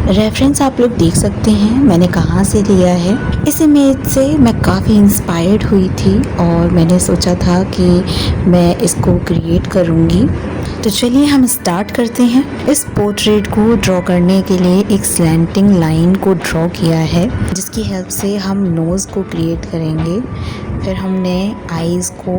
Reference आप लोग देख सकते हैं मैंने कहाँ से लिया है। इस इमेज से मैं काफ़ी इंस्पायर्ड हुई थी और मैंने सोचा था कि मैं इसको क्रिएट करूँगी। तो चलिए हम स्टार्ट करते हैं। इस पोर्ट्रेट को ड्रॉ करने के लिए एक स्लैंटिंग लाइन को ड्रॉ किया है, जिसकी हेल्प से हम नोज़ को क्रिएट करेंगे। फिर हमने आईज़ को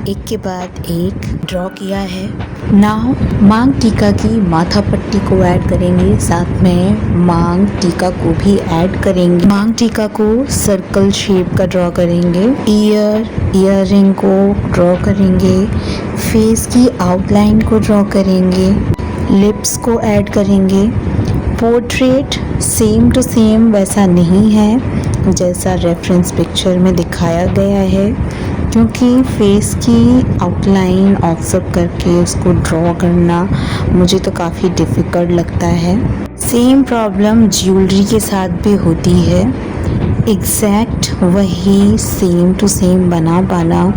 एक के बाद एक ड्रॉ किया है। नाउ मांग टीका की माथा पट्टी को ऐड करेंगे, साथ में मांग टीका को भी ऐड करेंगे। मांग टीका को सर्कल शेप का ड्रॉ करेंगे। ईयर रिंग को ड्रॉ करेंगे। फेस की आउटलाइन को ड्रॉ करेंगे। लिप्स को ऐड करेंगे। पोर्ट्रेट सेम टू सेम वैसा नहीं है जैसा रेफरेंस पिक्चर में दिखाया गया है, क्योंकि फेस की आउटलाइन ऑब्जर्व करके उसको ड्रॉ करना मुझे तो काफ़ी डिफ़िकल्ट लगता है। सेम प्रॉब्लम ज्वेलरी के साथ भी होती है। एग्जैक्ट वही सेम टू सेम बना पाना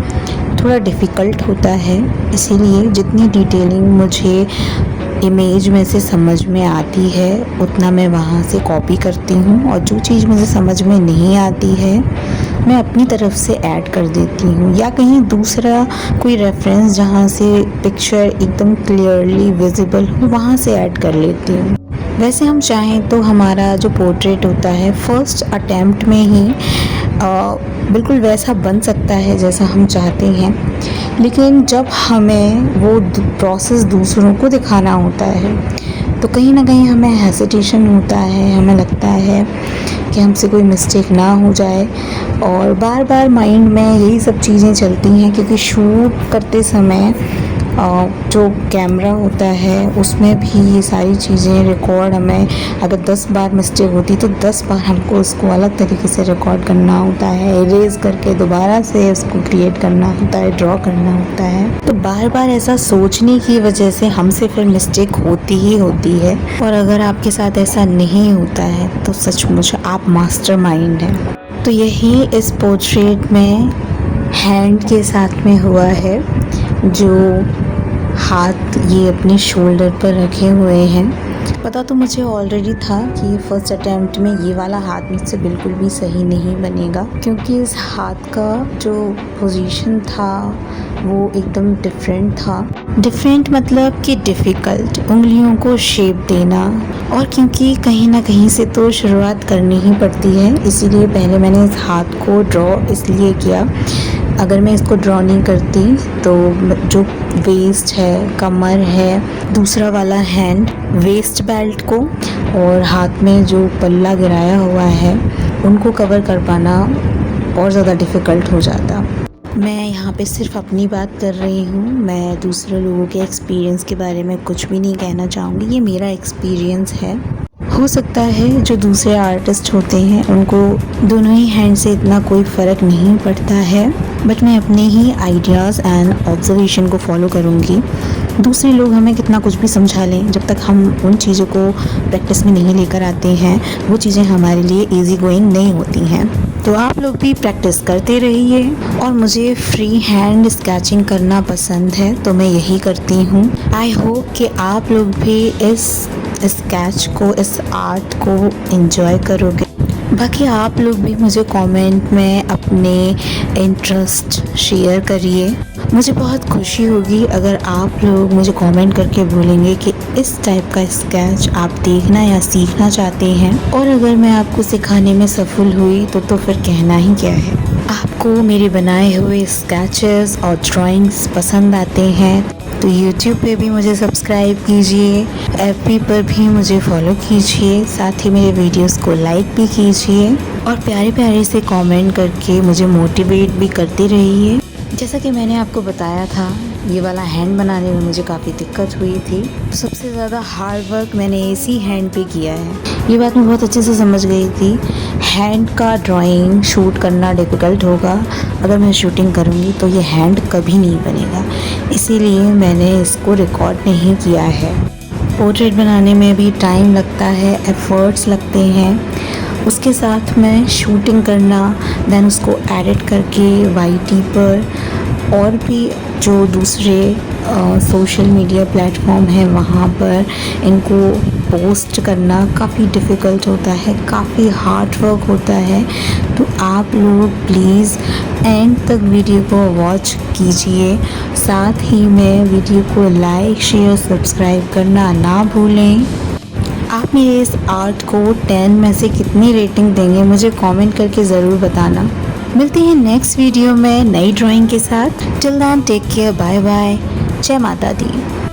थोड़ा डिफ़िकल्ट होता है, इसीलिए जितनी डिटेलिंग मुझे इमेज में से समझ में आती है उतना मैं वहाँ से कॉपी करती हूँ, और जो चीज़ मुझे समझ में नहीं आती है मैं अपनी तरफ से ऐड कर देती हूँ, या कहीं दूसरा कोई रेफरेंस जहाँ से पिक्चर एकदम क्लियरली विजिबल हो वहाँ से ऐड कर लेती हूँ। वैसे हम चाहें तो हमारा जो पोर्ट्रेट होता है फर्स्ट अटेम्प्ट में ही बिल्कुल वैसा बन सकता है जैसा हम चाहते हैं, लेकिन जब हमें वो प्रोसेस दूसरों को दिखाना होता है तो कहीं ना कहीं हमें हेसिटेशन होता है। हमें लगता है कि हमसे कोई मिस्टेक ना हो जाए, और बार बार माइंड में यही सब चीज़ें चलती हैं, क्योंकि शूट करते समय जो कैमरा होता है उसमें भी ये सारी चीज़ें रिकॉर्ड, हमें अगर 10 बार मिस्टेक होती तो 10 बार हमको उसको अलग तरीके से रिकॉर्ड करना होता है, इरेज करके दोबारा से उसको क्रिएट करना होता है, ड्रॉ करना होता है। तो बार बार ऐसा सोचने की वजह से हमसे फिर मिस्टेक होती ही होती है, और अगर आपके साथ ऐसा नहीं होता है तो सचमुच आप मास्टरमाइंड हैं। तो यही इस पोर्ट्रेट में हैंड के साथ में हुआ है, जो हाथ ये अपने शोल्डर पर रखे हुए हैं। पता तो मुझे ऑलरेडी था कि फर्स्ट अटेम्प्ट में ये वाला हाथ मुझसे बिल्कुल भी सही नहीं बनेगा, क्योंकि इस हाथ का जो पोजीशन था वो एकदम डिफरेंट था। डिफरेंट मतलब कि डिफ़िकल्ट, उंगलियों को शेप देना, और क्योंकि कहीं ना कहीं से तो शुरुआत करनी ही पड़ती है, इसीलिए पहले मैंने इस हाथ को ड्रॉ इसलिए किया। अगर मैं इसको ड्रॉ नहीं करती तो जो वेस्ट है, कमर है, दूसरा वाला हैंड, वेस्ट बेल्ट को और हाथ में जो पल्ला गिराया हुआ है उनको कवर कर पाना और ज़्यादा डिफ़िकल्ट हो जाता। मैं यहाँ पे सिर्फ अपनी बात कर रही हूँ, मैं दूसरे लोगों के एक्सपीरियंस के बारे में कुछ भी नहीं कहना चाहूँगी। ये मेरा एक्सपीरियंस है। हो सकता है जो दूसरे आर्टिस्ट होते हैं उनको दोनों ही हैंड से इतना कोई फ़र्क नहीं पड़ता है, बट मैं अपने ही आइडियाज़ एंड ऑब्जर्वेशन को फॉलो करूँगी। दूसरे लोग हमें कितना कुछ भी समझा लें, जब तक हम उन चीज़ों को प्रैक्टिस में नहीं लेकर आते हैं वो चीज़ें हमारे लिए ईजी गोइंग नहीं होती हैं। तो आप लोग भी प्रैक्टिस करते रहिए, और मुझे फ्री हैंड स्केचिंग करना पसंद है तो मैं यही करती हूँ। आई होप कि आप लोग भी इस स्केच को, इस आर्ट को एंजॉय करोगे। बाकी आप लोग भी मुझे कमेंट में अपने इंटरेस्ट शेयर करिए। मुझे बहुत खुशी होगी अगर आप लोग मुझे कमेंट करके बोलेंगे कि इस टाइप का स्केच आप देखना या सीखना चाहते हैं, और अगर मैं आपको सिखाने में सफल हुई तो फिर कहना ही क्या है। आपको मेरे बनाए हुए स्केचेस और ड्राइंग्स पसंद आते हैं तो YouTube पे भी मुझे सब्सक्राइब कीजिए, FB पर भी मुझे फॉलो कीजिए, साथ ही मेरे वीडियोस को लाइक भी कीजिए, और प्यारे प्यारे से कमेंट करके मुझे मोटिवेट भी करते रहिए। जैसा कि मैंने आपको बताया था, ये वाला हैंड बनाने में मुझे काफ़ी दिक्कत हुई थी। सबसे ज़्यादा हार्ड वर्क मैंने इसी हैंड पे किया है। ये बात मैं बहुत अच्छे से समझ गई थी। हैंड का ड्राइंग शूट करना डिफ़िकल्ट होगा, अगर मैं शूटिंग करूँगी तो ये हैंड कभी नहीं बनेगा, इसीलिए मैंने इसको रिकॉर्ड नहीं किया है। पोर्ट्रेट बनाने में भी टाइम लगता है, एफ़र्ट्स लगते हैं, उसके साथ में शूटिंग करना, देन उसको एडिट करके YT पर और भी जो दूसरे सोशल मीडिया प्लेटफॉर्म है वहाँ पर इनको पोस्ट करना काफ़ी डिफ़िकल्ट होता है, काफ़ी हार्ड वर्क होता है। तो आप लोग प्लीज़ एंड तक वीडियो को वॉच कीजिए, साथ ही में वीडियो को लाइक शेयर सब्सक्राइब करना ना भूलें। आप मेरे इस आर्ट को 10 में से कितनी रेटिंग देंगे मुझे कमेंट करके ज़रूर बताना। मिलते हैं नेक्स्ट वीडियो में नई ड्राइंग के साथ। Till then take care, bye bye, जय माता दी।